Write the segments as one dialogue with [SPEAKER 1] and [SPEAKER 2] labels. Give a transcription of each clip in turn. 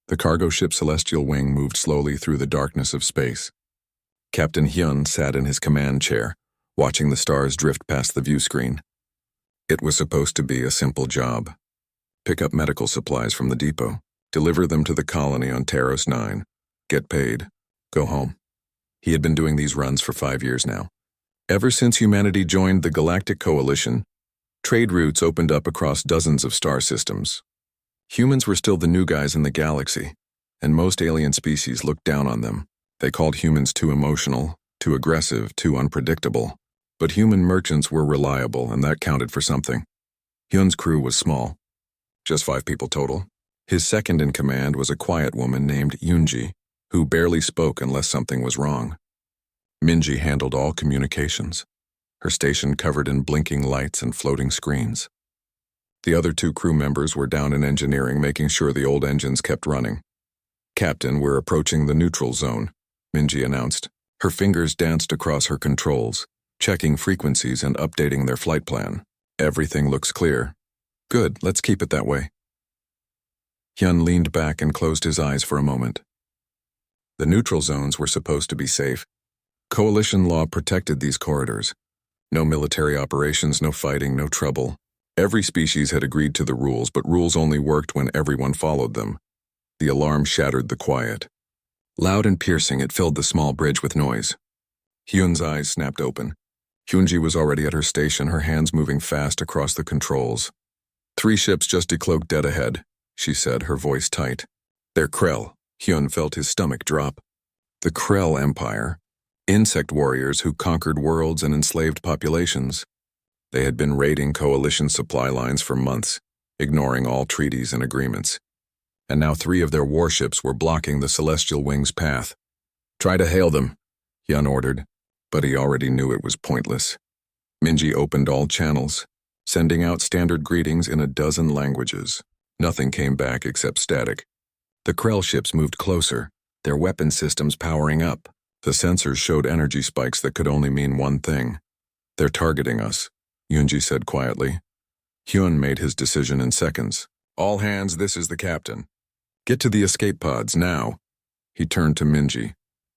[SPEAKER 1] The cargo ship Celestial Wing moved slowly through the darkness of space. Captain Hyun sat in his command chair, watching the stars drift past the view screen. It was supposed to be a simple job. Pick up medical supplies from the depot, deliver them to the colony on Taros 9, get paid, go home. He had been doing these runs for 5 years now. Ever since humanity joined the Galactic Coalition, trade routes opened up across dozens of star systems. Humans were still the new guys in the galaxy, and most alien species looked down on them. They called humans too emotional, too aggressive, too unpredictable. But human merchants were reliable, and that counted for something. Hyun's crew was small, just 5 people total. His second in command was a quiet woman named Yoonji, who barely spoke unless something was wrong. Minji handled all communications, her station covered in blinking lights and floating screens. The other 2 crew members were down in engineering, making sure the old engines kept running. "Captain, we're approaching the neutral zone," Minji announced. Her fingers danced across her controls, checking frequencies and updating their flight plan. "Everything looks clear." "Good, let's keep it that way." Hyun leaned back and closed his eyes for a moment. The neutral zones were supposed to be safe. Coalition law protected these corridors. No military operations, no fighting, no trouble. Every species had agreed to the rules, but rules only worked when everyone followed them. The alarm shattered the quiet. Loud and piercing, it filled the small bridge with noise. Hyun's eyes snapped open. Hyunji was already at her station, her hands moving fast across the controls. "3 ships just decloaked dead ahead," she said, her voice tight. "They're Krell." Hyun felt his stomach drop. The Krell Empire. Insect warriors who conquered worlds and enslaved populations. They had been raiding coalition supply lines for months, ignoring all treaties and agreements. And now 3 of their warships were blocking the Celestial Wing's path. "Try to hail them," Hyun ordered, but he already knew it was pointless. Minji opened all channels, sending out standard greetings in a dozen languages. Nothing came back except static. The Krell ships moved closer, their weapon systems powering up. The sensors showed energy spikes that could only mean one thing. "They're targeting us," Yoonji said quietly. Hyun made his decision in seconds. "All hands, this is the captain. Get to the escape pods, now." He turned to Minji.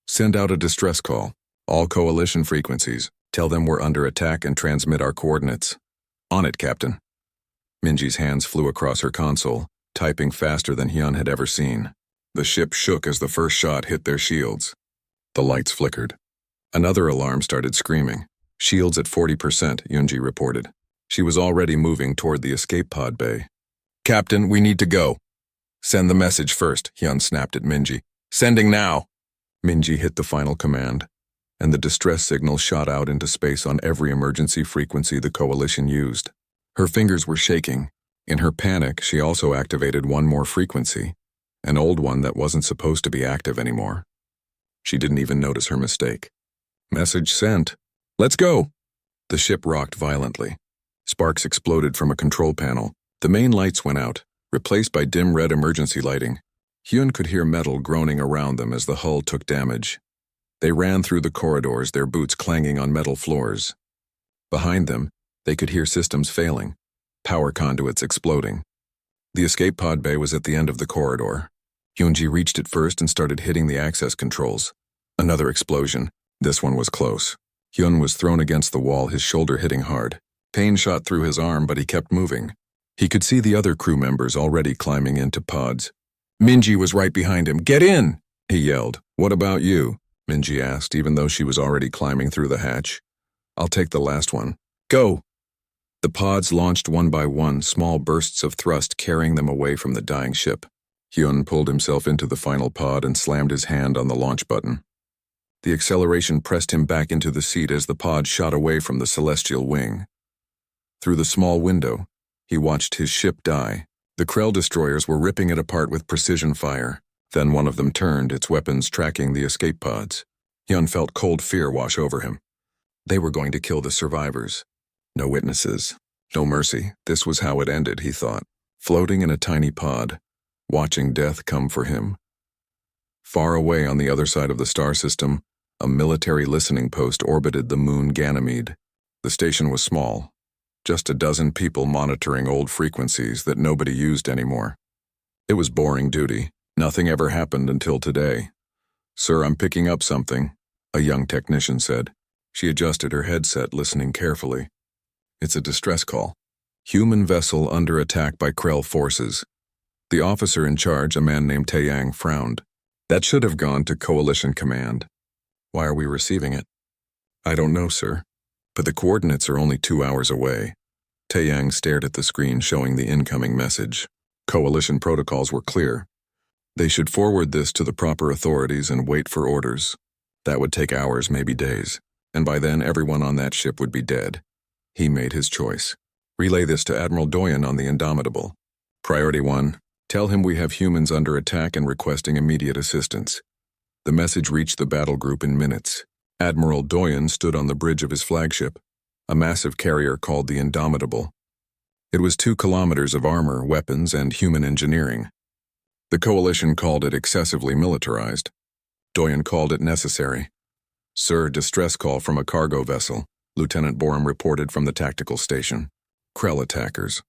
[SPEAKER 1] "Send out a distress call. All coalition frequencies. Tell them we're under attack and transmit our coordinates." "On it, Captain." Minji's hands flew across her console, typing faster than Hyun had ever seen. The ship shook as the first shot hit their shields. The lights flickered. Another alarm started screaming. "Shields at 40%, Yoonji reported. She was already moving toward the escape pod bay. "Captain, we need to go." "Send the message first," Hyun snapped at Minji. "Sending now." Minji hit the final command, and the distress signal shot out into space on every emergency frequency the coalition used. Her fingers were shaking. In her panic, she also activated one more frequency, an old one that wasn't supposed to be active anymore. She didn't even notice her mistake. "Message sent. Let's go." The ship rocked violently. Sparks exploded from a control panel. The main lights went out, replaced by dim red emergency lighting. Hyun could hear metal groaning around them as the hull took damage. They ran through the corridors, their boots clanging on metal floors. Behind them, they could hear systems failing, power conduits exploding. The escape pod bay was at the end of the corridor. Yoonji reached it first and started hitting the access controls. Another explosion. This one was close. Hyun was thrown against the wall, his shoulder hitting hard. Pain shot through his arm, but he kept moving. He could see the other crew members already climbing into pods. Minji was right behind him. "Get in!" he yelled. "What about you?" Minji asked, even though she was already climbing through the hatch. "I'll take the last one." "Go!" The pods launched one by one, small bursts of thrust carrying them away from the dying ship. Hyun pulled himself into the final pod and slammed his hand on the launch button. The acceleration pressed him back into the seat as the pod shot away from the Celestial Wing. Through the small window, he watched his ship die. The Krell destroyers were ripping it apart with precision fire. Then one of them turned, its weapons tracking the escape pods. Hyun felt cold fear wash over him. They were going to kill the survivors. No witnesses, no mercy. This was how it ended, he thought, floating in a tiny pod, watching death come for him. Far away on the other side of the star system, a military listening post orbited the moon Ganymede. The station was small, just a dozen people monitoring old frequencies that nobody used anymore. It was boring duty, Nothing ever happened until today. Sir, I'm picking up something, a young technician said. She adjusted her headset, listening carefully. It's a distress call. Human vessel under attack by Krell forces. The officer in charge, a man named Taeyang, frowned. That should have gone to Coalition Command. Why are we receiving it? I don't know, sir. But the coordinates are only 2 hours away. Taeyang stared at the screen showing the incoming message. Coalition protocols were clear. They should forward this to the proper authorities and wait for orders. That would take hours, maybe days. And by then, everyone on that ship would be dead. He made his choice. Relay this to Admiral Doyen on the Indomitable. Priority 1. Tell him we have humans under attack and requesting immediate assistance. The message reached the battle group in minutes. Admiral Doyen stood on the bridge of his flagship, a massive carrier called the Indomitable. It was 2 kilometers of armor, weapons, and human engineering. The Coalition called it excessively militarized. Doyen called it necessary. Sir, distress call from a cargo vessel, Lieutenant Borum reported from the tactical station. Krell attackers.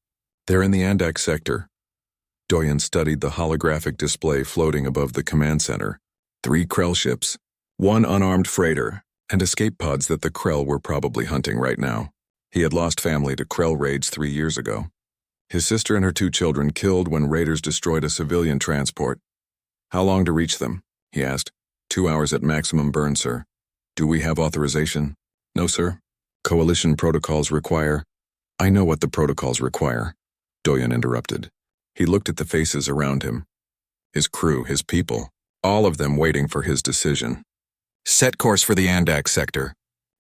[SPEAKER 1] They're in the Andak sector. Doyen studied the holographic display floating above the command center. 3 Krell ships, 1 unarmed freighter, and escape pods that the Krell were probably hunting right now. He had lost family to Krell raids 3 years ago. His sister and her 2 children killed when raiders destroyed a civilian transport. How long to reach them? He asked. 2 hours at maximum burn, sir. Do we have authorization? No, sir. Coalition protocols require... I know what the protocols require, Doyen interrupted. He looked at the faces around him. His crew, his people, all of them waiting for his decision. Set course for the Andak sector.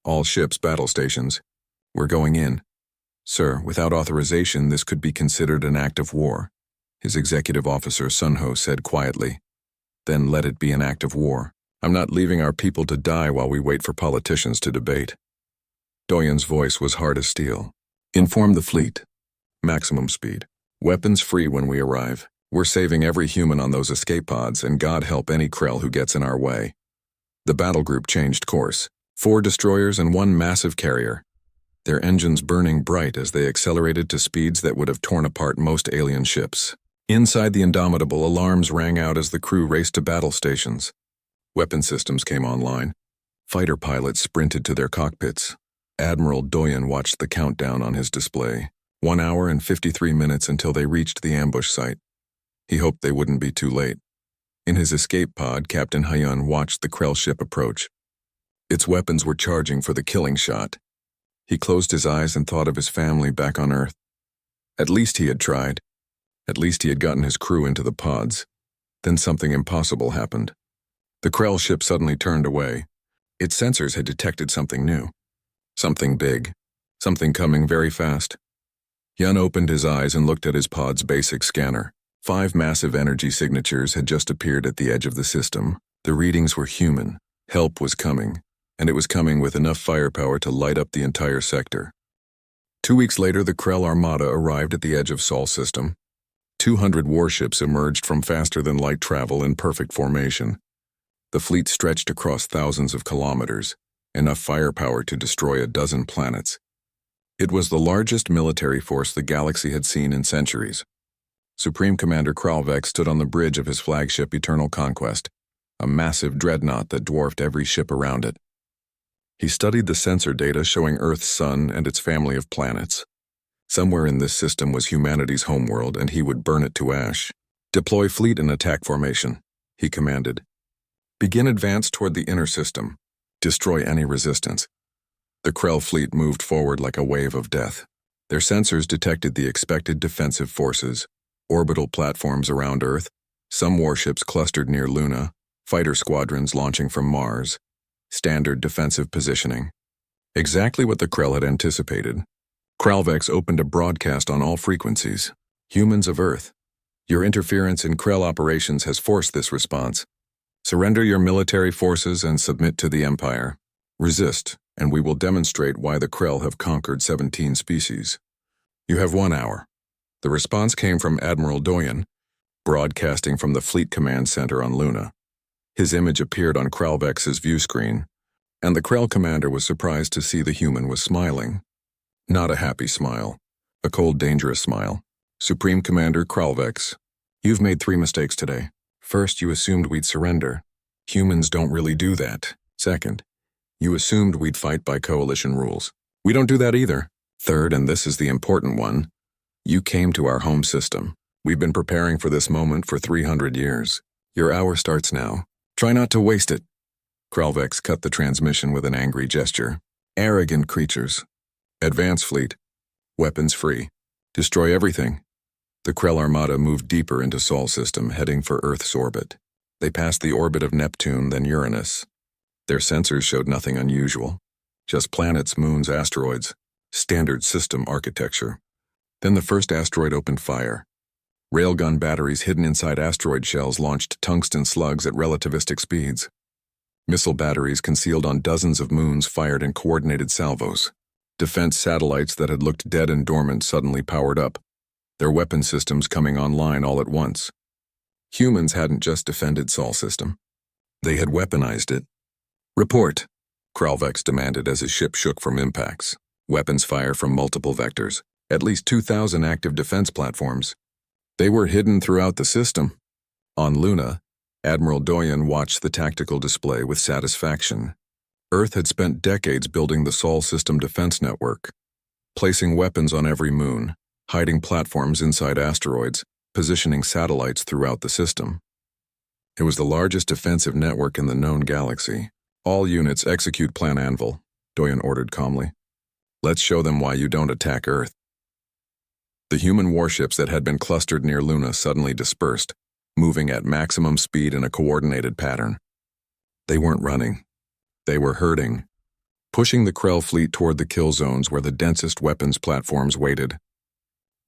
[SPEAKER 1] All ships, battle stations. We're going in. Sir, without authorization, this could be considered an act of war, his executive officer Sunho said quietly. Then let it be an act of war. I'm not leaving our people to die while we wait for politicians to debate. Doyen's voice was hard as steel. Inform the fleet. Maximum speed. Weapons free when we arrive. We're saving every human on those escape pods, and God help any Krell who gets in our way. The battle group changed course. 4 destroyers and 1 massive carrier. Their engines burning bright as they accelerated to speeds that would have torn apart most alien ships. Inside the Indomitable, alarms rang out as the crew raced to battle stations. Weapon systems came online. Fighter pilots sprinted to their cockpits. Admiral Doyen watched the countdown on his display. 1 hour and 53 minutes until they reached the ambush site. He hoped they wouldn't be too late. In his escape pod, Captain Hyun watched the Krell ship approach. Its weapons were charging for the killing shot. He closed his eyes and thought of his family back on Earth. At least he had tried. At least he had gotten his crew into the pods. Then something impossible happened. The Krell ship suddenly turned away. Its sensors had detected something new. Something big. Something coming very fast. Hyun opened his eyes and looked at his pod's basic scanner. 5 massive energy signatures had just appeared at the edge of the system. The readings were human. Help was coming, and it was coming with enough firepower to light up the entire sector. 2 weeks later, the Krell Armada arrived at the edge of Sol system. 200 warships emerged from faster-than-light travel in perfect formation. The fleet stretched across thousands of kilometers, enough firepower to destroy a dozen planets. It was the largest military force the galaxy had seen in centuries. Supreme Commander Kralvek stood on the bridge of his flagship Eternal Conquest, a massive dreadnought that dwarfed every ship around it. He studied the sensor data showing Earth's sun and its family of planets. Somewhere in this system was humanity's homeworld, and he would burn it to ash. Deploy fleet in attack formation, he commanded. Begin advance toward the inner system. Destroy any resistance. The Krell fleet moved forward like a wave of death. Their sensors detected the expected defensive forces, orbital platforms around Earth, some warships clustered near Luna, fighter squadrons launching from Mars, standard defensive positioning. Exactly what the Krell had anticipated. Kralvex opened a broadcast on all frequencies. Humans of Earth, your interference in Krell operations has forced this response. Surrender your military forces and submit to the Empire. Resist, and we will demonstrate why the Krell have conquered 17 species. You have 1 hour. The response came from Admiral Doyen, broadcasting from the Fleet Command Center on Luna. His image appeared on Kralvex's view screen, and the Krell commander was surprised to see the human was smiling. Not a happy smile. A cold, dangerous smile. Supreme Commander Kralvex, you've made 3 mistakes today. First, you assumed we'd surrender. Humans don't really do that. Second, you assumed we'd fight by coalition rules. We don't do that either. Third, and this is the important one, you came to our home system. We've been preparing for this moment for 300 years. Your hour starts now. Try not to waste it. Kralvex cut the transmission with an angry gesture. Arrogant creatures. Advance fleet. Weapons free. Destroy everything. The Krell Armada moved deeper into Sol system, heading for Earth's orbit. They passed the orbit of Neptune, then Uranus. Their sensors showed nothing unusual. Just planets, moons, asteroids. Standard system architecture. Then the first asteroid opened fire. Railgun batteries hidden inside asteroid shells launched tungsten slugs at relativistic speeds. Missile batteries concealed on dozens of moons fired in coordinated salvos. Defense satellites that had looked dead and dormant suddenly powered up, their weapon systems coming online all at once. Humans hadn't just defended Sol system. They had weaponized it. Report, Kralvex demanded as his ship shook from impacts. Weapons fire from multiple vectors, at least 2,000 active defense platforms. They were hidden throughout the system. On Luna, Admiral Doyen watched the tactical display with satisfaction. Earth had spent decades building the Sol system defense network, placing weapons on every moon, hiding platforms inside asteroids, positioning satellites throughout the system. It was the largest defensive network in the known galaxy. All units execute Plan Anvil, Doyen ordered calmly. Let's show them why you don't attack Earth. The human warships that had been clustered near Luna suddenly dispersed, moving at maximum speed in a coordinated pattern. They weren't running. They were herding, pushing the Krell fleet toward the kill zones where the densest weapons platforms waited.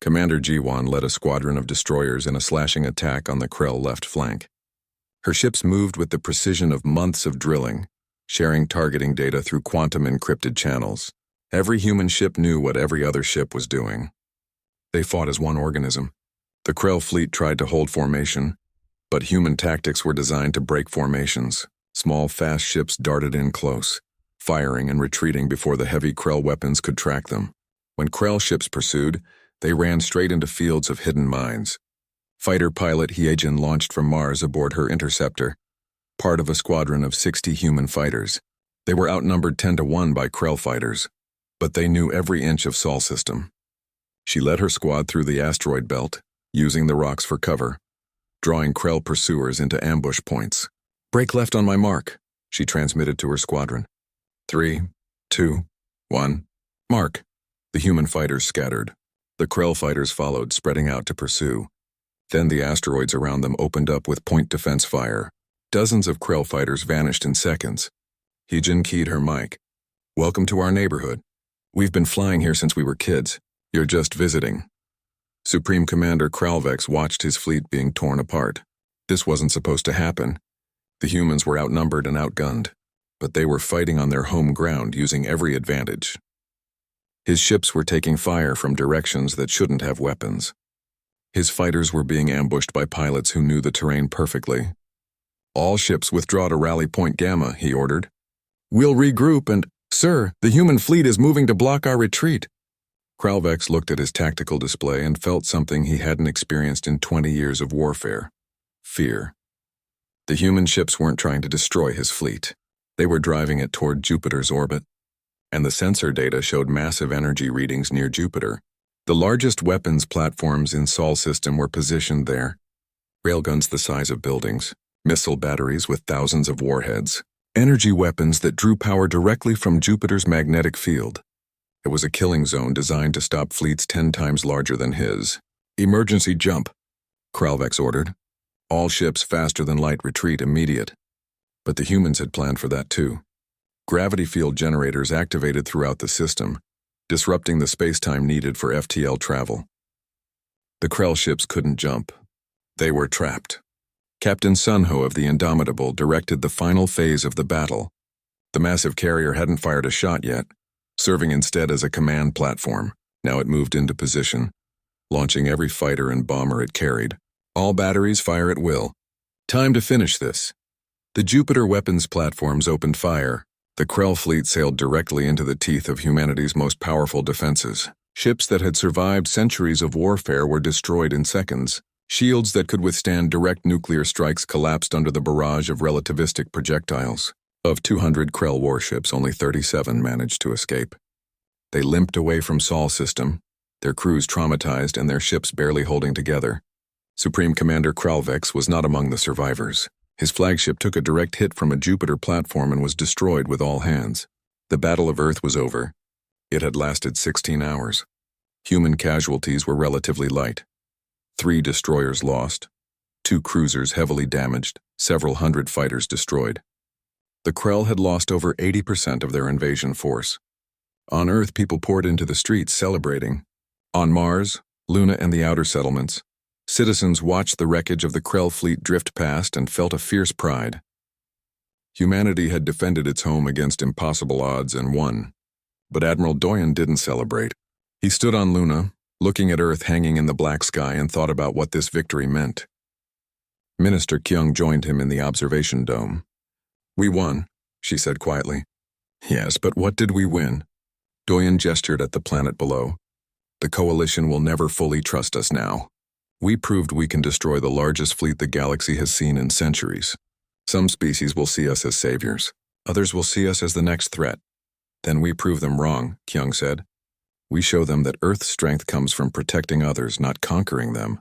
[SPEAKER 1] Commander Jiwan led a squadron of destroyers in a slashing attack on the Krell left flank. Her ships moved with the precision of months of drilling, sharing targeting data through quantum-encrypted channels. Every human ship knew what every other ship was doing. They fought as one organism. The Krell fleet tried to hold formation, but human tactics were designed to break formations. Small, fast ships darted in close, firing and retreating before the heavy Krell weapons could track them. When Krell ships pursued, they ran straight into fields of hidden mines. Fighter pilot Hyejin launched from Mars aboard her interceptor, part of a squadron of 60 human fighters. They were outnumbered 10-1 by Krell fighters, but they knew every inch of Sol system. She led her squad through the asteroid belt, using the rocks for cover, drawing Krell pursuers into ambush points. Break left on my mark, she transmitted to her squadron. 3, 2, 1, mark. The human fighters scattered. The Krell fighters followed, spreading out to pursue. Then the asteroids around them opened up with point defense fire. Dozens of Krell fighters vanished in seconds. Hyejin keyed her mic. Welcome to our neighborhood. We've been flying here since we were kids. You're just visiting. Supreme Commander Kralvex watched his fleet being torn apart. This wasn't supposed to happen. The humans were outnumbered and outgunned, but they were fighting on their home ground using every advantage. His ships were taking fire from directions that shouldn't have weapons. His fighters were being ambushed by pilots who knew the terrain perfectly. All ships withdraw to Rally Point Gamma, he ordered. We'll regroup and, sir, the human fleet is moving to block our retreat. Kralvex looked at his tactical display and felt something he hadn't experienced in 20 years of warfare. Fear. The human ships weren't trying to destroy his fleet. They were driving it toward Jupiter's orbit. And the sensor data showed massive energy readings near Jupiter. The largest weapons platforms in Sol system were positioned there. Railguns the size of buildings, missile batteries with thousands of warheads, energy weapons that drew power directly from Jupiter's magnetic field. It was a killing zone designed to stop fleets 10 times larger than his. Emergency jump, Kralvex ordered. All ships faster than light retreat immediate. But the humans had planned for that too. Gravity field generators activated throughout the system, disrupting the space-time needed for FTL travel. The Krell ships couldn't jump. They were trapped. Captain Sunho of the Indomitable directed the final phase of the battle. The massive carrier hadn't fired a shot yet, serving instead as a command platform. Now it moved into position, launching every fighter and bomber it carried. All batteries fire at will. Time to finish this. The Jupiter weapons platforms opened fire. The Krell fleet sailed directly into the teeth of humanity's most powerful defenses. Ships that had survived centuries of warfare were destroyed in seconds. Shields that could withstand direct nuclear strikes collapsed under the barrage of relativistic projectiles. Of 200 Krell warships, only 37 managed to escape. They limped away from Sol system, their crews traumatized and their ships barely holding together. Supreme Commander Kralvex was not among the survivors. His flagship took a direct hit from a Jupiter platform and was destroyed with all hands. The Battle of Earth was over. It had lasted 16 hours. Human casualties were relatively light. 3 destroyers lost, 2 cruisers heavily damaged, several hundred fighters destroyed. The Krell had lost over 80% of their invasion force. On Earth, people poured into the streets celebrating. On Mars, Luna, and the outer settlements, citizens watched the wreckage of the Krell fleet drift past and felt a fierce pride. Humanity had defended its home against impossible odds and won. But Admiral Doyen didn't celebrate. He stood on Luna, looking at Earth hanging in the black sky, and thought about what this victory meant. Minister Kyung joined him in the observation dome. "We won," she said quietly. "Yes, but what did we win?" Doyen gestured at the planet below. "The Coalition will never fully trust us now. We proved we can destroy the largest fleet the galaxy has seen in centuries. Some species will see us as saviors. Others will see us as the next threat. Then we prove them wrong," Kyung said. "We show them that Earth's strength comes from protecting others, not conquering them."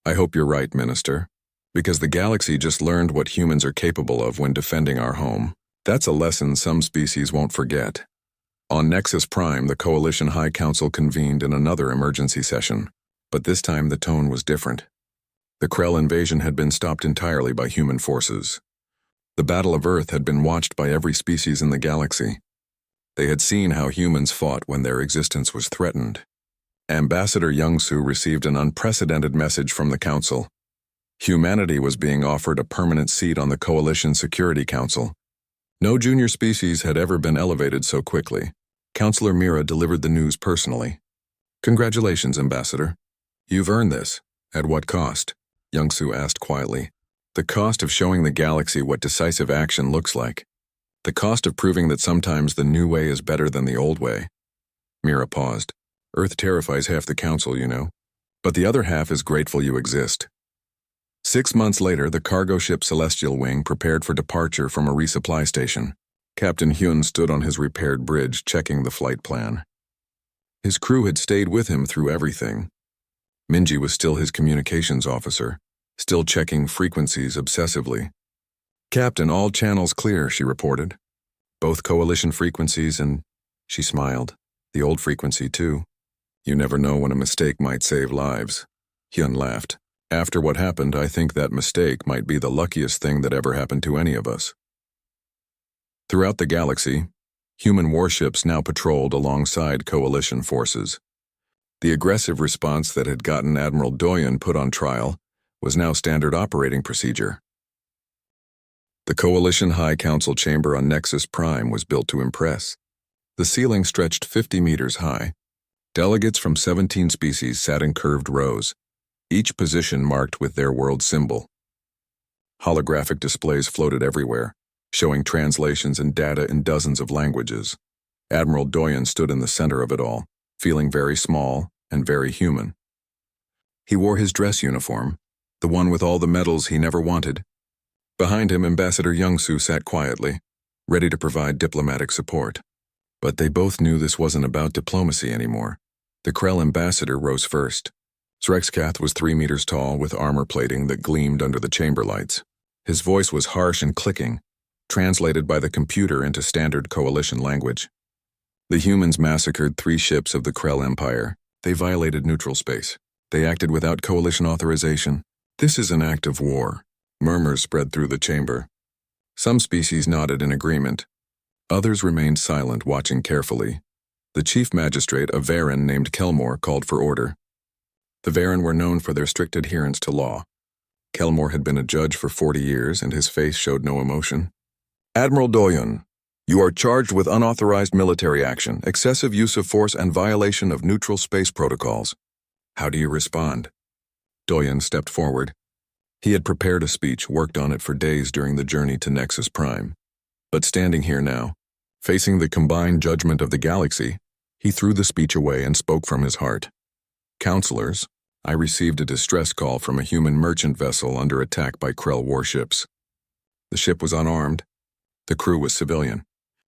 [SPEAKER 1] "I hope you're right, Minister. Because the galaxy just learned what humans are capable of when defending our home. That's a lesson some species won't forget." On Nexus Prime, the Coalition High Council convened in another emergency session, but this time the tone was different. The Krell invasion had been stopped entirely by human forces. The Battle of Earth had been watched by every species in the galaxy. They had seen how humans fought when their existence was threatened. Ambassador Youngsu received an unprecedented message from the Council. Humanity was being offered a permanent seat on the Coalition Security Council. No junior species had ever been elevated so quickly. Counselor Mira delivered the news personally. "Congratulations, Ambassador. You've earned this." "At what cost?" Youngsu asked quietly. "The cost of showing the galaxy what decisive action looks like. The cost of proving that sometimes the new way is better than the old way." Mira paused. "Earth terrifies half the Council, you know. But the other half is grateful you exist." 6 months later, the cargo ship Celestial Wing prepared for departure from a resupply station. Captain Hyun stood on his repaired bridge, checking the flight plan. His crew had stayed with him through everything. Minji was still his communications officer, still checking frequencies obsessively. "Captain, all channels clear," she reported. "Both Coalition frequencies and," she smiled, "the old frequency too. You never know when a mistake might save lives." Hyun laughed. "After what happened, I think that mistake might be the luckiest thing that ever happened to any of us." Throughout the galaxy, human warships now patrolled alongside Coalition forces. The aggressive response that had gotten Admiral Doyen put on trial was now standard operating procedure. The Coalition High Council chamber on Nexus Prime was built to impress. The ceiling stretched 50 meters high. Delegates from 17 species sat in curved rows, each position marked with their world symbol. Holographic displays floated everywhere, showing translations and data in dozens of languages. Admiral Doyen stood in the center of it all, feeling very small and very human. He wore his dress uniform, the one with all the medals he never wanted. Behind him, Ambassador Youngsu sat quietly, ready to provide diplomatic support. But they both knew this wasn't about diplomacy anymore. The Krell ambassador rose first. Srexkath was 3 meters tall with armor plating that gleamed under the chamber lights. His voice was harsh and clicking, translated by the computer into standard Coalition language. "The humans massacred 3 ships of the Krell Empire. They violated neutral space. They acted without Coalition authorization. This is an act of war." Murmurs spread through the chamber. Some species nodded in agreement. Others remained silent, watching carefully. The chief magistrate, a Varen named Kelmore, called for order. The Varen were known for their strict adherence to law. Kelmore had been a judge for 40 years, and his face showed no emotion. "Admiral Doyen, you are charged with unauthorized military action, excessive use of force, and violation of neutral space protocols. How do you respond?" Doyen stepped forward. He had prepared a speech, worked on it for days during the journey to Nexus Prime. But standing here now, facing the combined judgment of the galaxy, he threw the speech away and spoke from his heart. "Counselors, I received a distress call from a human merchant vessel under attack by Krell warships. The ship was unarmed. The crew was civilian.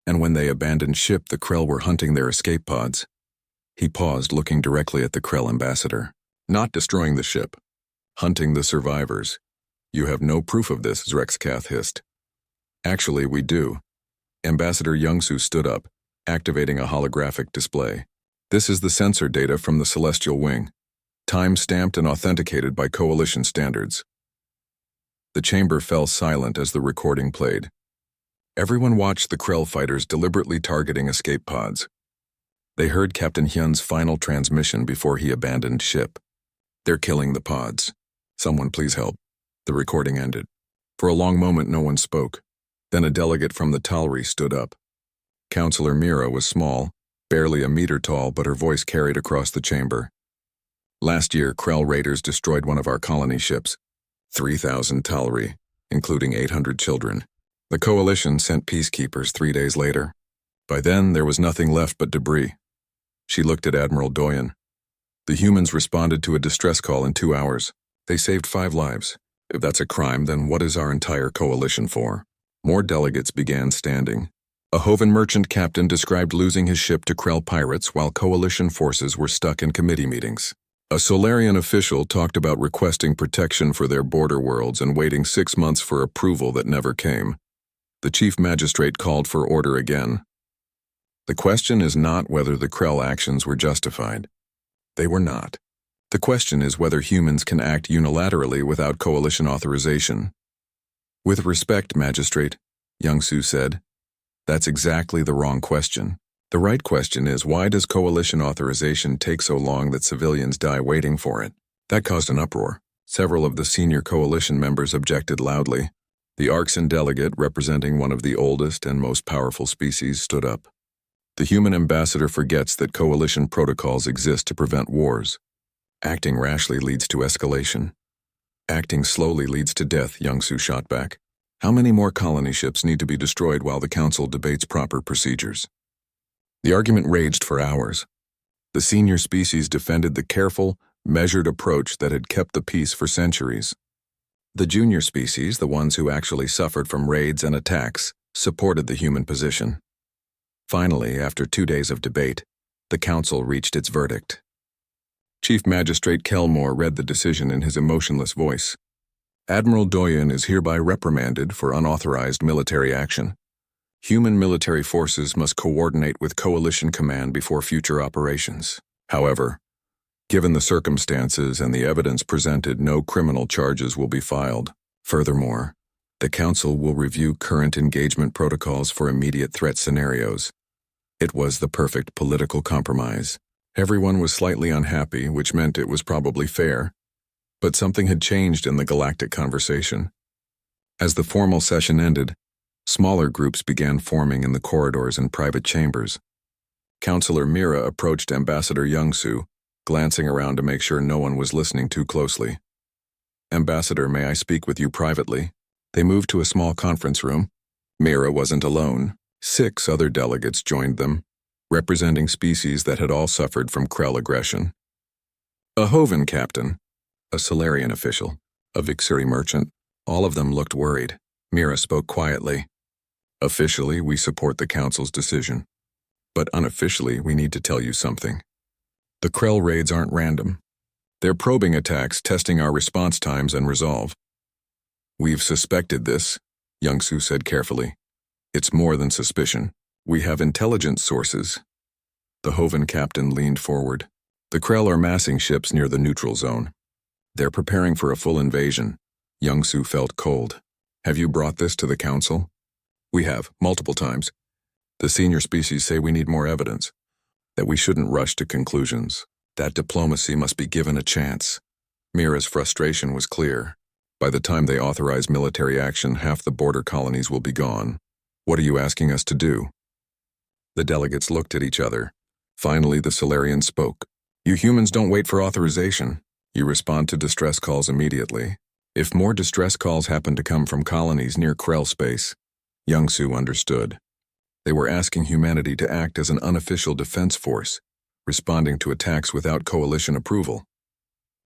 [SPEAKER 1] And when they abandoned ship, the Krell were hunting their escape pods. He paused, looking directly at the Krell ambassador. Not destroying the ship. Hunting the survivors. You have no proof of this, Zrexcath hissed. Actually, we do. Ambassador Youngsu stood up, activating a holographic display. This is the sensor data from the Celestial Wing, time-stamped and authenticated by Coalition standards. The chamber fell silent as the recording played. Everyone watched the Krell fighters deliberately targeting escape pods. They heard Captain Hyun's final transmission before he abandoned ship. They're killing the pods. Someone please help. The recording ended. For a long moment no one spoke. Then a delegate from the Talri stood up. Counselor Mira was small, barely a meter tall, but her voice carried across the chamber. Last year, Krell raiders destroyed one of our colony ships. 3,000 Talri, including 800 children. The Coalition sent peacekeepers 3 days later. By then, there was nothing left but debris. She looked at Admiral Doyen. The humans responded to a distress call in 2 hours. They saved 5 lives. If that's a crime, then what is our entire coalition for? More delegates began standing. A Hovan merchant captain described losing his ship to Krell pirates while coalition forces were stuck in committee meetings. A Solarian official talked about requesting protection for their border worlds and waiting 6 months for approval that never came. The chief magistrate called for order again. The question is not whether the Krell actions were justified. They were not. The question is whether humans can act unilaterally without coalition authorization. With respect, Magistrate, Youngsu said, that's exactly the wrong question. The right question is, why does coalition authorization take so long that civilians die waiting for it? That caused an uproar. Several of the senior coalition members objected loudly. The Arxan delegate, representing one of the oldest and most powerful species, stood up. The human ambassador forgets that coalition protocols exist to prevent wars. Acting rashly leads to escalation. Acting slowly leads to death, Youngsu shot back. How many more colony ships need to be destroyed while the council debates proper procedures? The argument raged for hours. The senior species defended the careful, measured approach that had kept the peace for centuries. The junior species, the ones who actually suffered from raids and attacks, supported the human position. Finally, after 2 days of debate, the council reached its verdict. Chief Magistrate Kelmore read the decision in his emotionless voice. Admiral Doyen is hereby reprimanded for unauthorized military action. Human military forces must coordinate with Coalition Command before future operations. However, given the circumstances and the evidence presented, no criminal charges will be filed. Furthermore, the Council will review current engagement protocols for immediate threat scenarios. It was the perfect political compromise. Everyone was slightly unhappy, which meant it was probably fair. But something had changed in the galactic conversation. As the formal session ended, smaller groups began forming in the corridors and private chambers. Counselor Mira approached Ambassador Youngsu, glancing around to make sure no one was listening too closely. Ambassador, may I speak with you privately? They moved to a small conference room. Mira wasn't alone. 6 other delegates joined them, representing species that had all suffered from Krell aggression. A Hovan captain, a Solarian official, a Vixuri merchant, all of them looked worried. Mira spoke quietly. Officially, we support the Council's decision. But unofficially, we need to tell you something. The Krell raids aren't random. They're probing attacks, testing our response times and resolve. We've suspected this, Youngsu said carefully. It's more than suspicion. We have intelligence sources. The Hovan captain leaned forward. The Krell are massing ships near the neutral zone. They're preparing for a full invasion. Youngsu felt cold. Have you brought this to the Council? We have, multiple times. The senior species say we need more evidence. That we shouldn't rush to conclusions. That diplomacy must be given a chance. Mira's frustration was clear. By the time they authorize military action, half the border colonies will be gone. What are you asking us to do? The delegates looked at each other. Finally, the Solarian spoke. You humans don't wait for authorization. You respond to distress calls immediately. If more distress calls happen to come from colonies near Krell space, Youngsu understood. They were asking humanity to act as an unofficial defense force, responding to attacks without coalition approval.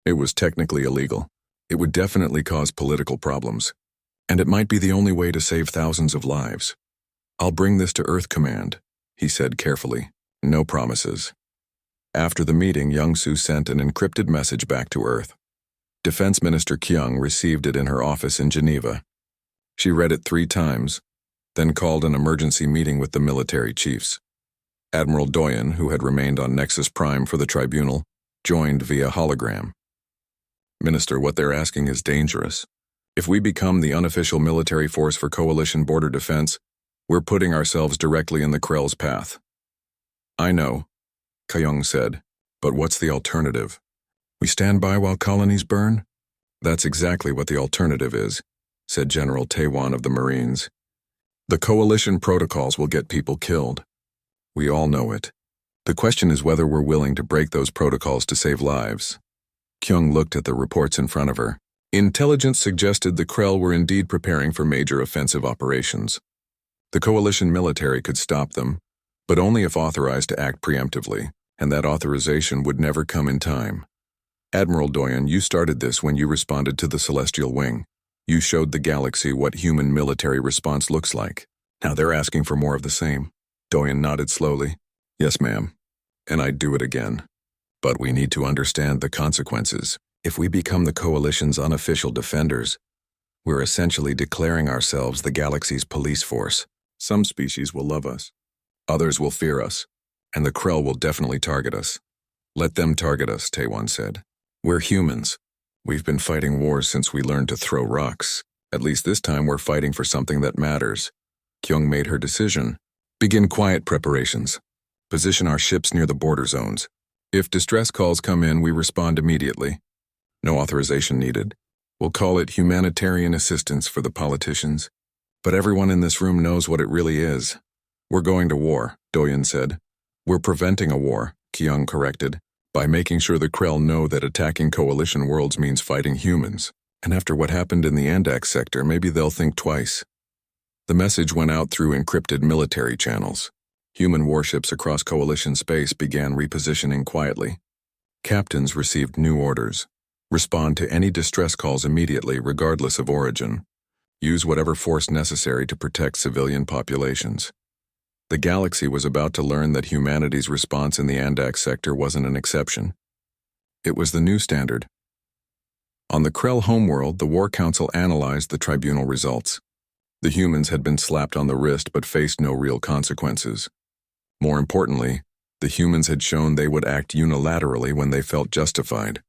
[SPEAKER 1] It was technically illegal. It would definitely cause political problems. And it might be the only way to save thousands of lives. I'll bring this to Earth Command, he said carefully. No promises. After the meeting, Young-Soo sent an encrypted message back to Earth. Defense Minister Kyung received it in her office in Geneva. She read it 3 times, then called an emergency meeting with the military chiefs. Admiral Doyen, who had remained on Nexus Prime for the tribunal, joined via hologram. Minister, what they're asking is dangerous. If we become the unofficial military force for coalition border defense, we're putting ourselves directly in the Krell's path. I know, Kyung said, but what's the alternative? We stand by while colonies burn? That's exactly what the alternative is, said General Taewon of the Marines. The coalition protocols will get people killed. We all know it. The question is whether we're willing to break those protocols to save lives. Kyung looked at the reports in front of her. Intelligence suggested the Krell were indeed preparing for major offensive operations. The coalition military could stop them, but only if authorized to act preemptively, and that authorization would never come in time. Admiral Doyen, you started this when you responded to the Celestial Wing. You showed the galaxy what human military response looks like. Now they're asking for more of the same. Doyen nodded slowly. Yes, ma'am. And I'd do it again. But we need to understand the consequences. If we become the coalition's unofficial defenders, we're essentially declaring ourselves the galaxy's police force. Some species will love us. Others will fear us. And the Krell will definitely target us. Let them target us, Taewon said. We're humans. We've been fighting wars since we learned to throw rocks. At least this time we're fighting for something that matters. Kyung made her decision. Begin quiet preparations. Position our ships near the border zones. If distress calls come in, we respond immediately. No authorization needed. We'll call it humanitarian assistance for the politicians. But everyone in this room knows what it really is. We're going to war, Doyen said. We're preventing a war, Kyung corrected, by making sure the Krell know that attacking coalition worlds means fighting humans. And after what happened in the Andax sector, maybe they'll think twice. The message went out through encrypted military channels. Human warships across coalition space began repositioning quietly. Captains received new orders. Respond to any distress calls immediately, regardless of origin. Use whatever force necessary to protect civilian populations. The galaxy was about to learn that humanity's response in the Andax sector wasn't an exception. It was the new standard. On the Krell homeworld, the War Council analyzed the tribunal results. The humans had been slapped on the wrist but faced no real consequences. More importantly, the humans had shown they would act unilaterally when they felt justified.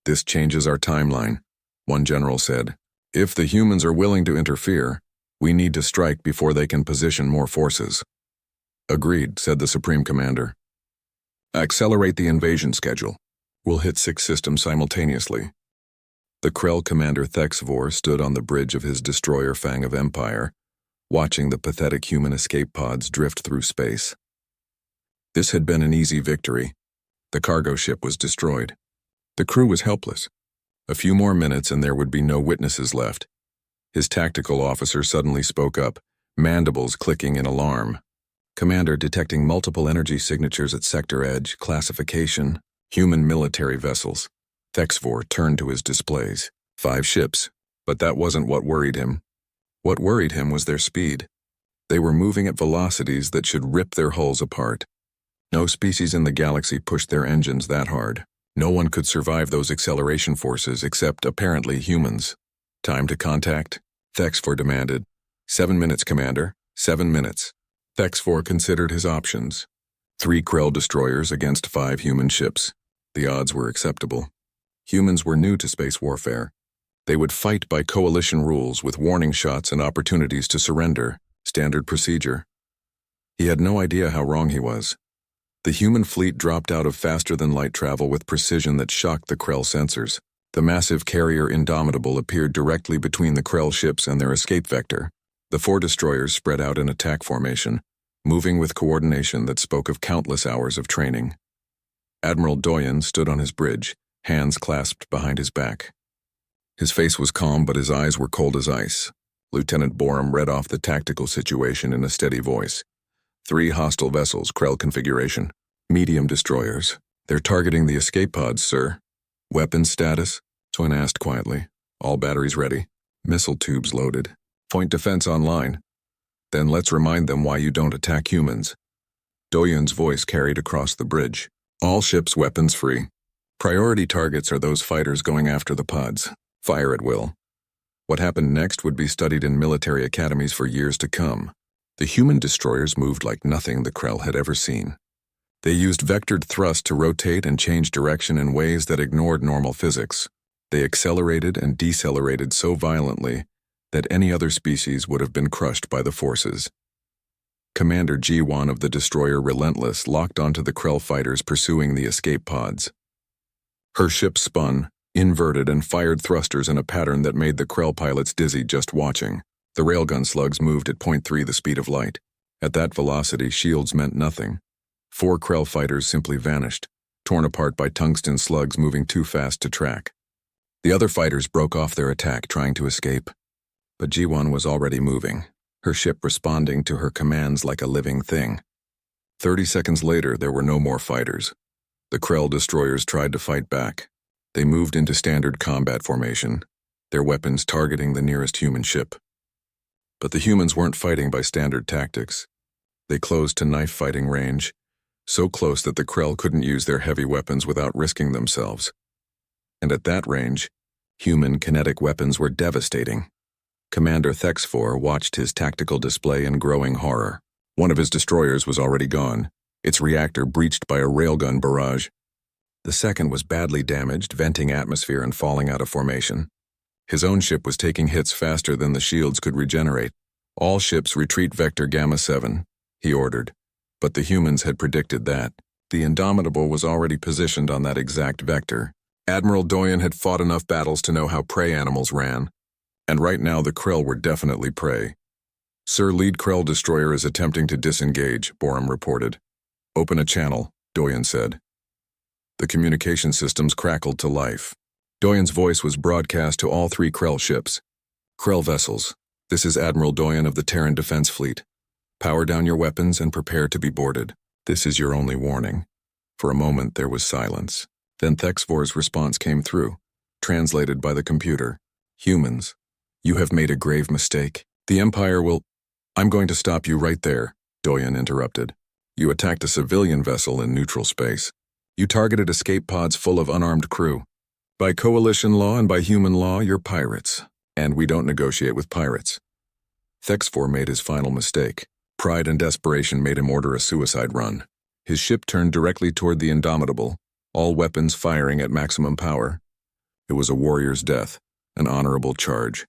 [SPEAKER 1] This changes our timeline, one general said. If the humans are willing to interfere, we need to strike before they can position more forces. Agreed, said the Supreme Commander. Accelerate the invasion schedule. We'll hit 6 systems simultaneously. The Krell commander Thexvor stood on the bridge of his destroyer Fang of Empire, watching the pathetic human escape pods drift through space. This had been an easy victory. The cargo ship was destroyed. The crew was helpless. A few more minutes and there would be no witnesses left. His tactical officer suddenly spoke up, mandibles clicking in alarm. Commander, detecting multiple energy signatures at sector edge, classification, human military vessels. Thexvor turned to his displays. 5 ships, but that wasn't what worried him. What worried him was their speed. They were moving at velocities that should rip their hulls apart. No species in the galaxy pushed their engines that hard. No one could survive those acceleration forces except, apparently, humans. Time to contact? Thexvor demanded. 7 minutes, Commander. 7 minutes. Thexvor considered his options. 3 Krell destroyers against 5 human ships. The odds were acceptable. Humans were new to space warfare. They would fight by coalition rules with warning shots and opportunities to surrender, standard procedure. He had no idea how wrong he was. The human fleet dropped out of faster-than-light travel with precision that shocked the Krell sensors. The massive carrier Indomitable appeared directly between the Krell ships and their escape vector. The 4 destroyers spread out in attack formation, moving with coordination that spoke of countless hours of training. Admiral Doyen stood on his bridge, hands clasped behind his back. His face was calm, but his eyes were cold as ice. Lieutenant Borum read off the tactical situation in a steady voice. 3 hostile vessels, Krell configuration. Medium destroyers. They're targeting the escape pods, sir. Weapons status? Twin asked quietly. All batteries ready. Missile tubes loaded. Point defense online. Then let's remind them why you don't attack humans. Doyen's voice carried across the bridge. All ships weapons free. Priority targets are those fighters going after the pods. Fire at will. What happened next would be studied in military academies for years to come. The human destroyers moved like nothing the Krell had ever seen. They used vectored thrust to rotate and change direction in ways that ignored normal physics. They accelerated and decelerated so violently that any other species would have been crushed by the forces. Commander G1 of the destroyer Relentless locked onto the Krell fighters pursuing the escape pods. Her ship spun, inverted, and fired thrusters in a pattern that made the Krell pilots dizzy just watching. The railgun slugs moved at 0.3 the speed of light. At that velocity, shields meant nothing. 4 Krell fighters simply vanished, torn apart by tungsten slugs moving too fast to track. The other fighters broke off their attack, trying to escape. But G1 was already moving, her ship responding to her commands like a living thing. 30 seconds later, there were no more fighters. The Krell destroyers tried to fight back. They moved into standard combat formation, their weapons targeting the nearest human ship. But the humans weren't fighting by standard tactics. They closed to knife-fighting range, so close that the Krell couldn't use their heavy weapons without risking themselves. And at that range, human kinetic weapons were devastating. Commander Thexfor watched his tactical display in growing horror. One of his destroyers was already gone, its reactor breached by a railgun barrage. The second was badly damaged, venting atmosphere and falling out of formation. His own ship was taking hits faster than the shields could regenerate. All ships retreat Vector Gamma 7, he ordered. But the humans had predicted that. The Indomitable was already positioned on that exact vector. Admiral Doyen had fought enough battles to know how prey animals ran. And right now the Krell were definitely prey. Sir, lead Krell destroyer is attempting to disengage, Borum reported. Open a channel, Doyen said. The communication systems crackled to life. Doyen's voice was broadcast to all 3 Krell ships. Krell vessels, this is Admiral Doyen of the Terran Defense Fleet. Power down your weapons and prepare to be boarded. This is your only warning. For a moment there was silence. Then Thexvor's response came through, translated by the computer. Humans, you have made a grave mistake. The Empire will— I'm going to stop you right there, Doyen interrupted. You attacked a civilian vessel in neutral space. You targeted escape pods full of unarmed crew. By coalition law and by human law, you're pirates. And we don't negotiate with pirates. Thexfor made his final mistake. Pride and desperation made him order a suicide run. His ship turned directly toward the Indomitable, all weapons firing at maximum power. It was a warrior's death, an honorable charge.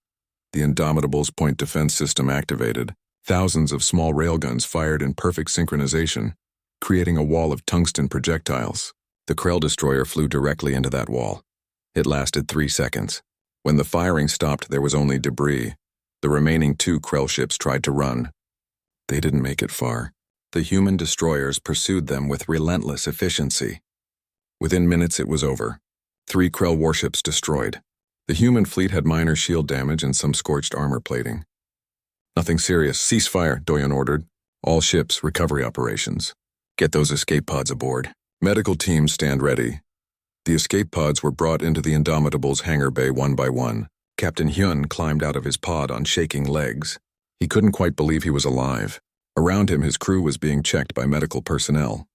[SPEAKER 1] The Indomitable's point defense system activated. Thousands of small railguns fired in perfect synchronization, creating a wall of tungsten projectiles. The Krell destroyer flew directly into that wall. It lasted 3 seconds. When the firing stopped, there was only debris. The remaining 2 Krell ships tried to run. They didn't make it far. The human destroyers pursued them with relentless efficiency. Within minutes, it was over. 3 Krell warships destroyed. The human fleet had minor shield damage and some scorched armor plating. Nothing serious. Cease fire, Doyen ordered. All ships, recovery operations. Get those escape pods aboard. Medical teams stand ready. The escape pods were brought into the Indomitable's hangar bay one by one. Captain Hyun climbed out of his pod on shaking legs. He couldn't quite believe he was alive. Around him, his crew was being checked by medical personnel.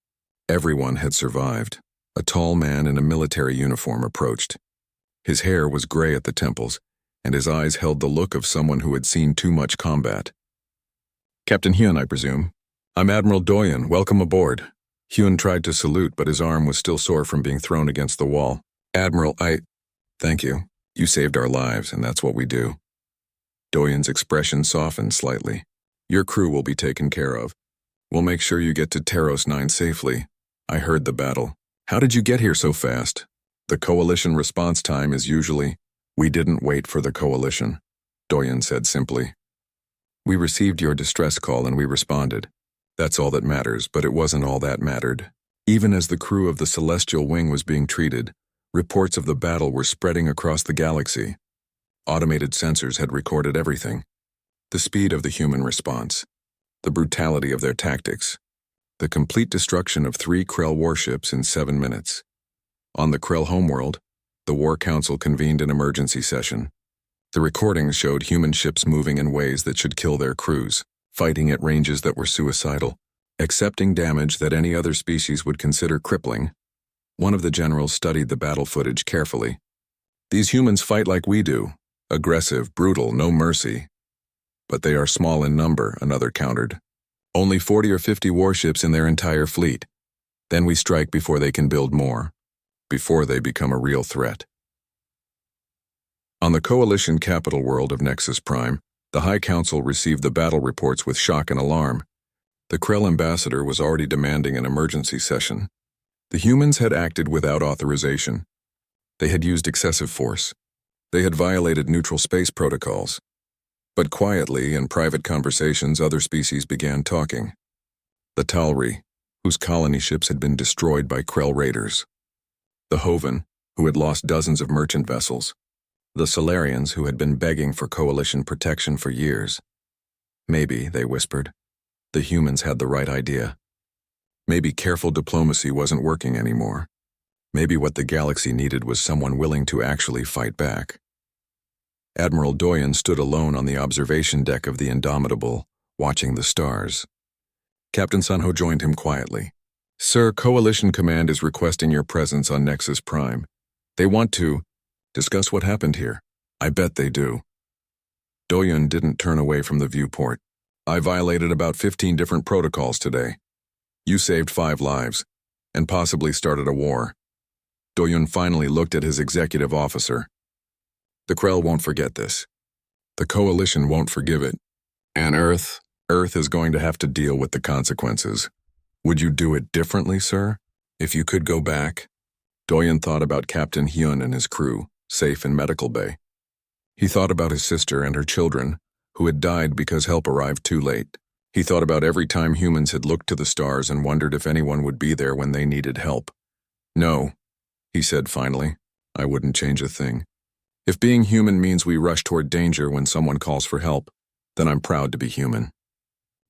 [SPEAKER 1] Everyone had survived. A tall man in a military uniform approached. His hair was gray at the temples, and his eyes held the look of someone who had seen too much combat. Captain Hyun, I presume. I'm Admiral Doyen. Welcome aboard. Hyun tried to salute, but his arm was still sore from being thrown against the wall. Admiral, Thank you. You saved our lives, and that's what we do. Doyen's expression softened slightly. Your crew will be taken care of. We'll make sure you get to Taros 9 safely. I heard the battle. How did you get here so fast? The Coalition response time is usually— We didn't wait for the Coalition, Doyen said simply. We received your distress call and we responded. That's all that matters, but it wasn't all that mattered. Even as the crew of the Celestial Wing was being treated, reports of the battle were spreading across the galaxy. Automated sensors had recorded everything. The speed of the human response, the brutality of their tactics, the complete destruction of 3 Krell warships in 7 minutes. On the Krell homeworld, The War Council convened an emergency session. The recordings showed human ships moving in ways that should kill their crews, fighting at ranges that were suicidal, accepting damage that any other species would consider crippling. One of the generals studied the battle footage carefully. These humans fight like we do, aggressive, brutal, no mercy. But they are small in number, another countered. Only 40 or 50 warships in their entire fleet. Then we strike before they can build more, before they become a real threat. On the Coalition capital world of Nexus Prime, the High Council received the battle reports with shock and alarm. The Krell ambassador was already demanding an emergency session. The humans had acted without authorization. They had used excessive force. They had violated neutral space protocols. But quietly, in private conversations, other species began talking. The Talri, whose colony ships had been destroyed by Krell raiders. The Hoven, who had lost dozens of merchant vessels. The Solarians, who had been begging for Coalition protection for years. Maybe, they whispered, the humans had the right idea. Maybe careful diplomacy wasn't working anymore. Maybe what the galaxy needed was someone willing to actually fight back. Admiral Doyen stood alone on the observation deck of the Indomitable, watching the stars. Captain Sunho joined him quietly. Sir, Coalition Command is requesting your presence on Nexus Prime. They want to discuss what happened here. I bet they do. Doyen didn't turn away from the viewport. I violated about 15 different protocols today. You saved 5 lives, and possibly started a war. Doyen finally looked at his executive officer. The Krell won't forget this. The Coalition won't forgive it. And Earth is going to have to deal with the consequences. Would you do it differently, sir? If you could go back? Doyen thought about Captain Hyun and his crew, safe in medical bay. He thought about his sister and her children, who had died because help arrived too late. He thought about every time humans had looked to the stars and wondered if anyone would be there when they needed help. No, he said finally, I wouldn't change a thing. If being human means we rush toward danger when someone calls for help, then I'm proud to be human.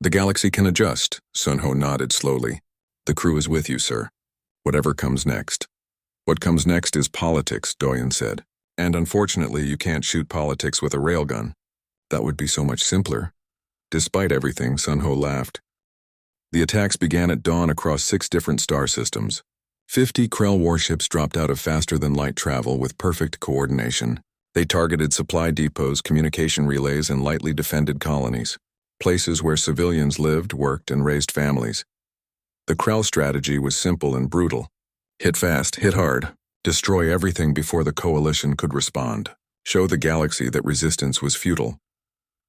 [SPEAKER 1] The galaxy can adjust, Sunho nodded slowly. The crew is with you, sir. Whatever comes next. What comes next is politics, Doyen said. And unfortunately, you can't shoot politics with a railgun. That would be so much simpler. Despite everything, Sunho laughed. The attacks began at dawn across 6 different star systems. 50 Krell warships dropped out of faster-than-light travel with perfect coordination. They targeted supply depots, communication relays, and lightly defended colonies, places where civilians lived, worked, and raised families. The Krell strategy was simple and brutal. Hit fast, hit hard, destroy everything before the Coalition could respond. Show the galaxy that resistance was futile.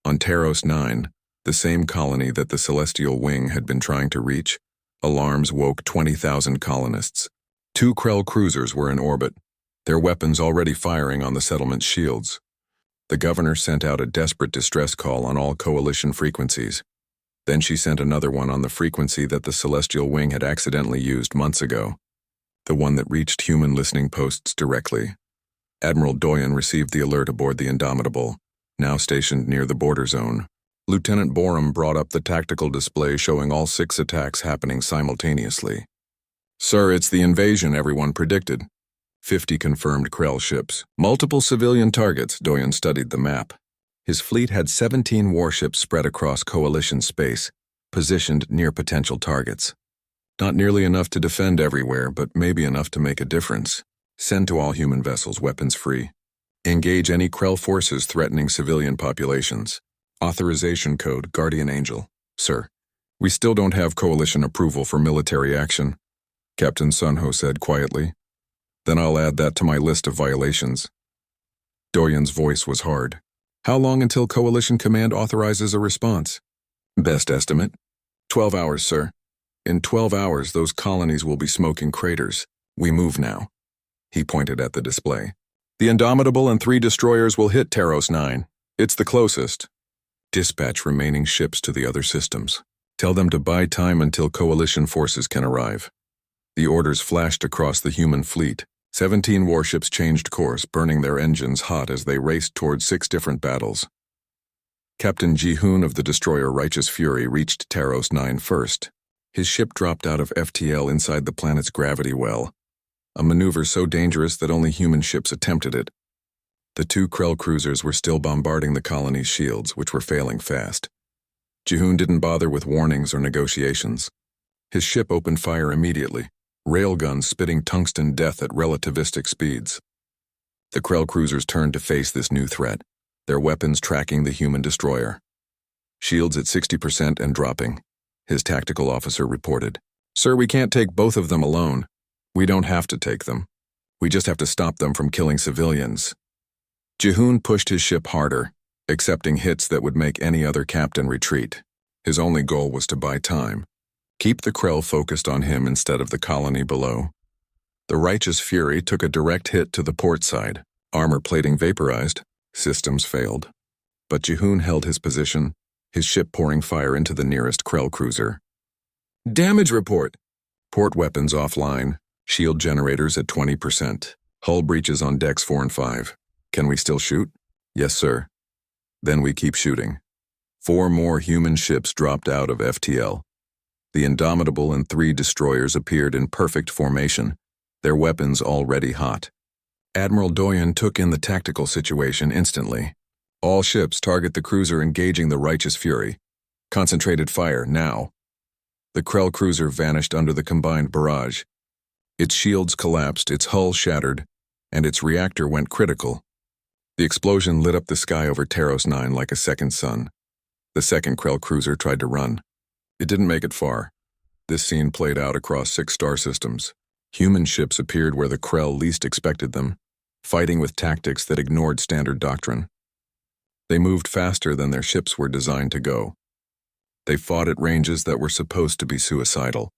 [SPEAKER 1] On Taros 9, the same colony that the Celestial Wing had been trying to reach, alarms woke 20,000 colonists. 2 Krell cruisers were in orbit, their weapons already firing on the settlement's shields. The governor sent out a desperate distress call on all Coalition frequencies. Then she sent another one on the frequency that the Celestial Wing had accidentally used months ago, the one that reached human listening posts directly. Admiral Doyen received the alert aboard the Indomitable, now stationed near the border zone. Lieutenant Borum brought up the tactical display showing all 6 attacks happening simultaneously. Sir, it's the invasion everyone predicted. 50 confirmed Krell ships. Multiple civilian targets, Doyen studied the map. His fleet had 17 warships spread across Coalition space, positioned near potential targets. Not nearly enough to defend everywhere, but maybe enough to make a difference. Send to all human vessels weapons free. Engage any Krell forces threatening civilian populations. Authorization code Guardian Angel. Sir, we still don't have Coalition approval for military action, Captain Sunho said quietly. Then I'll add that to my list of violations. Doyen's voice was hard. How long until Coalition Command authorizes a response? Best estimate? 12 hours, sir. In 12 hours, those colonies will be smoking craters. We move now. He pointed at the display. The Indomitable and 3 destroyers will hit Taros 9. It's the closest. Dispatch remaining ships to the other systems. Tell them to buy time until Coalition forces can arrive. The orders flashed across the human fleet. 17 warships changed course, burning their engines hot as they raced toward 6 different battles. Captain Ji-hoon of the destroyer Righteous Fury reached Taros 9 first. His ship dropped out of FTL inside the planet's gravity well. a maneuver so dangerous that only human ships attempted it. The two Krell cruisers were still bombarding the colony's shields, which were failing fast. Jihoon didn't bother with warnings or negotiations. His ship opened fire immediately, railguns spitting tungsten death at relativistic speeds. The Krell cruisers turned to face this new threat, their weapons tracking the human destroyer. Shields at 60% and dropping, his tactical officer reported. "Sir, we can't take both of them alone. We don't have to take them. We just have to stop them from killing civilians." Jihoon pushed his ship harder, accepting hits that would make any other captain retreat. His only goal was to buy time, keep the Krell focused on him instead of the colony below. The Righteous Fury took a direct hit to the port side. Armor plating vaporized, systems failed. But Jihoon held his position, his ship pouring fire into the nearest Krell cruiser. "Damage report!" Port weapons offline, shield generators at 20%. Hull breaches on decks 4 and 5. "Can we still shoot?" "Yes, sir." Then we keep shooting. 4 more human ships dropped out of FTL. The Indomitable and 3 destroyers appeared in perfect formation, their weapons already hot. Admiral Doyen took in the tactical situation instantly. "All ships target the cruiser engaging the Righteous Fury. Concentrated fire, now." The Krell cruiser vanished under the combined barrage. Its shields collapsed, its hull shattered, and its reactor went critical. The explosion lit up the sky over Taros 9 like a second sun. The second Krell cruiser tried to run. It didn't make it far. This scene played out across 6 star systems. Human ships appeared where the Krell least expected them, fighting with tactics that ignored standard doctrine. They moved faster than their ships were designed to go. They fought at ranges that were supposed to be suicidal.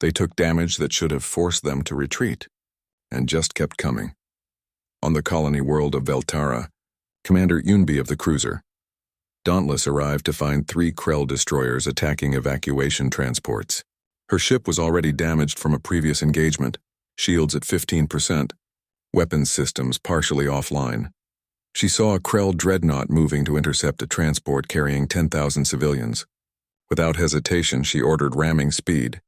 [SPEAKER 1] They took damage that should have forced them to retreat, and just kept coming. On the colony world of Veltara, Commander Yunbi of the cruiser, Dauntless arrived to find 3 Krell destroyers attacking evacuation transports. Her ship was already damaged from a previous engagement, shields at 15%, weapons systems partially offline. She saw a Krell dreadnought moving to intercept a transport carrying 10,000 civilians. Without hesitation, she ordered ramming speed.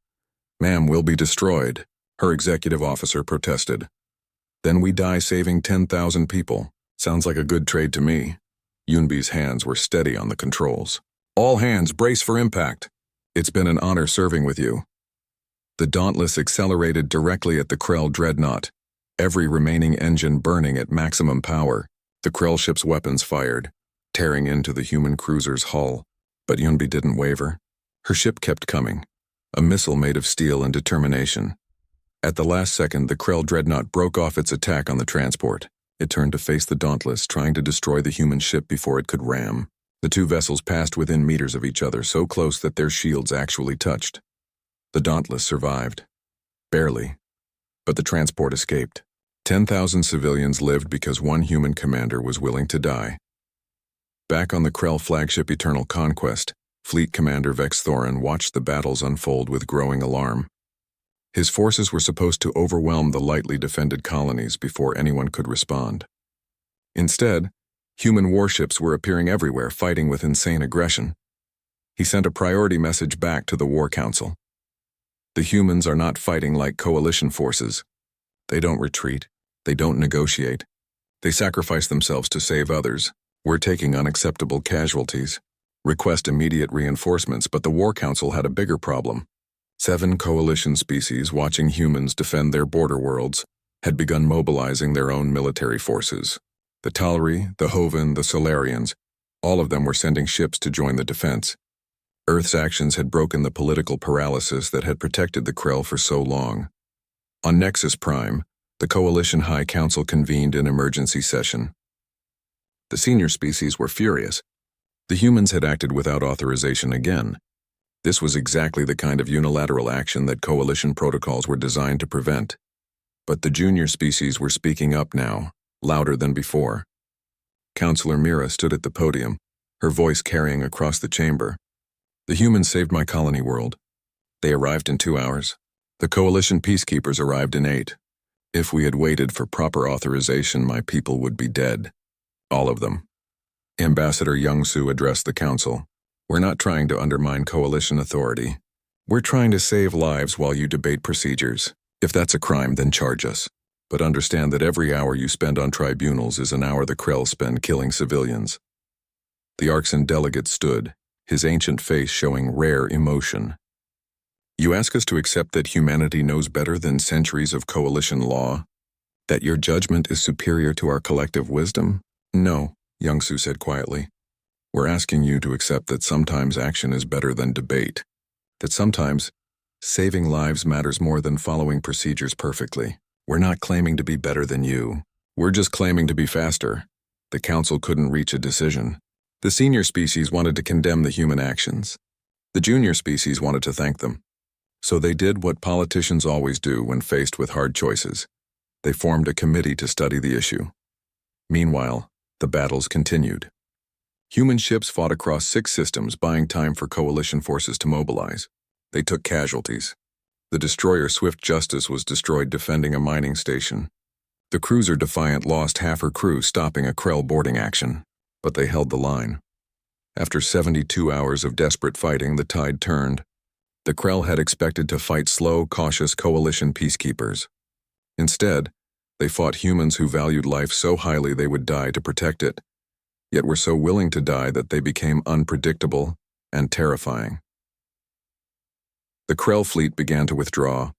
[SPEAKER 1] "Ma'am, we'll be destroyed," her executive officer protested. "Then we die saving 10,000 people. Sounds like a good trade to me." Yunbi's hands were steady on the controls. "All hands, brace for impact. It's been an honor serving with you." The Dauntless accelerated directly at the Krell dreadnought, every remaining engine burning at maximum power. The Krell ship's weapons fired, tearing into the human cruiser's hull. But Yunbi didn't waver. Her ship kept coming, a missile made of steel and determination. At the last second, the Krell dreadnought broke off its attack on the transport. It turned to face the Dauntless, trying to destroy the human ship before it could ram. The 2 vessels passed within meters of each other, so close that their shields actually touched. The Dauntless survived. Barely. But the transport escaped. 10,000 civilians lived because one human commander was willing to die. Back on the Krell flagship Eternal Conquest, Fleet Commander Vex Thorin watched the battles unfold with growing alarm. His forces were supposed to overwhelm the lightly defended colonies before anyone could respond. Instead, human warships were appearing everywhere, fighting with insane aggression. He sent a priority message back to the War Council. "The humans are not fighting like coalition forces. They don't retreat. They don't negotiate. They sacrifice themselves to save others. We're taking unacceptable casualties. Request immediate reinforcements," but the War Council had a bigger problem. 7 coalition species, watching humans defend their border worlds, had begun mobilizing their own military forces. The Tal'ri, the Hovan, the Solarians, all of them were sending ships to join the defense. Earth's actions had broken the political paralysis that had protected the Krell for so long. On Nexus Prime, the Coalition High Council convened an emergency session. The senior species were furious. The humans had acted without authorization again. This was exactly the kind of unilateral action that coalition protocols were designed to prevent. But the junior species were speaking up now, louder than before. Counselor Mira stood at the podium, her voice carrying across the chamber. "The humans saved my colony world. They arrived in 2 hours. The coalition peacekeepers arrived in 8. If we had waited for proper authorization, my people would be dead. All of them." Ambassador Youngsu addressed the council. "We're not trying to undermine coalition authority. We're trying to save lives while you debate procedures. If that's a crime, then charge us. But understand that every hour you spend on tribunals is an hour the Krell spend killing civilians. The Arxan delegate stood, his ancient face showing rare emotion. You ask us to accept that humanity knows better than centuries of coalition law? That your judgment is superior to our collective wisdom? No, Youngsu said quietly. We're asking you to accept that sometimes action is better than debate. That sometimes saving lives matters more than following procedures perfectly. We're not claiming to be better than you. We're just claiming to be faster. The council couldn't reach a decision. The senior species wanted to condemn the human actions. The junior species wanted to thank them. So they did what politicians always do when faced with hard choices. They formed a committee to study the issue. Meanwhile, the battles continued. Human ships fought across 6 systems, buying time for coalition forces to mobilize. They took casualties. The destroyer Swift Justice was destroyed defending a mining station. The cruiser Defiant lost half her crew stopping a Krell boarding action, but they held the line. After 72 hours of desperate fighting, the tide turned. The Krell had expected to fight slow, cautious coalition peacekeepers. Instead, they fought humans who valued life so highly they would die to protect it, yet were so willing to die that they became unpredictable and terrifying. The Krell fleet began to withdraw,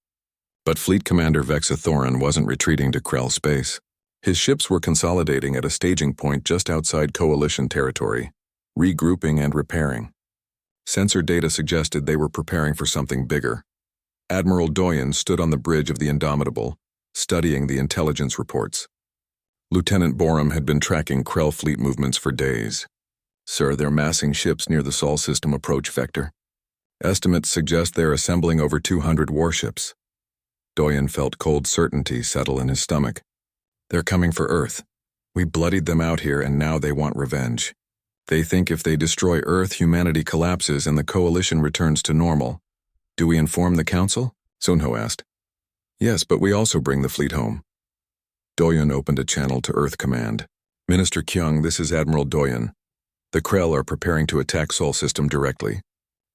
[SPEAKER 1] but Fleet Commander Vexathoran wasn't retreating to Krell space. His ships were consolidating at a staging point just outside Coalition territory, regrouping and repairing. Sensor data suggested they were preparing for something bigger. Admiral Doyen stood on the bridge of the Indomitable, studying the intelligence reports. Lieutenant Borum had been tracking Krell fleet movements for days. Sir, they're massing ships near the Sol system approach vector. Estimates suggest they're assembling over 200 warships. Doyen felt cold certainty settle in his stomach. They're coming for Earth. We bloodied them out here and now they want revenge. They think if they destroy Earth, humanity collapses and the coalition returns to normal. Do we inform the council? Sunho asked. Yes, but we also bring the fleet home. Doyen opened a channel to Earth Command. Minister Kyung, this is Admiral Doyen. The Krell are preparing to attack Sol system directly.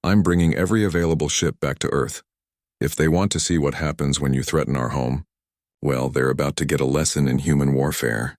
[SPEAKER 1] I'm bringing every available ship back to Earth. If they want to see what happens when you threaten our home, well, they're about to get a lesson in human warfare.